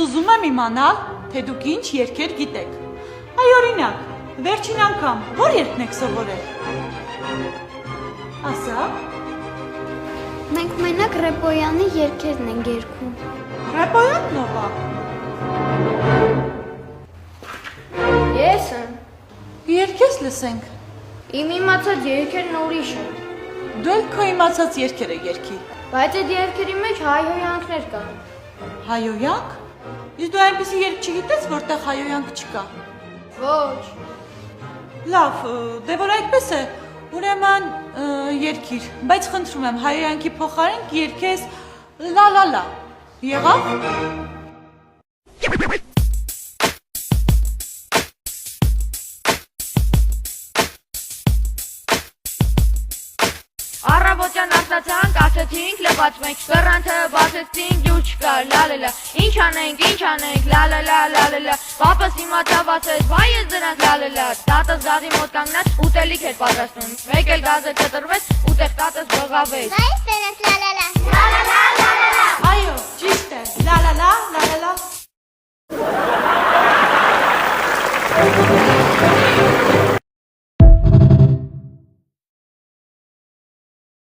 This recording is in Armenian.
Ուզում եմ իմանալ, թե դուք ինչ երգեր գիտեք։ Այ օրինակ, վերջին անգամ որ երգն եք սովորել։ Ասա։ Մենք մենակ Ռեպոյանի երգերն ենք երգում։ Ռեպոյանն ով է։ Ես եմ։ Երգես լսենք։ Իմ իմացած երգերն ուրիշ են։ Դու էլ քո իմացած երգերը երգի։ Բայց այդ երգերի մեջ հայհոյանքներ կան։ Հայոյանք։ Իսկ դու այնպիսի երգ չգիտես, որտեղ հայոյանք չկա։ Ոչ։ Լավ, դե որ այդպես է, ուրեմն երգիր, բայց խնդրում եմ հայոյանքի փոխարեն երգես լա լա լա։ Եղավ։ Առավոտյան ասացանք, ասեցինք, լվացմենք, կռանթը բացեցինք, դու չկար, լալելա, ինչ անենք, լալելա, լալելա, պապս իմացավ ասեց, վայ ես դրանք լալելա, տատս գազի մոտ կանգնած, ուտելիք էր պատրաստում, մեկ էլ գազը կտրվեց, ուտեղ տատս բղավեց։ Վայ դրանք լալալա։ Այո, ճիշտ է, լա լա լա, լա լա լա։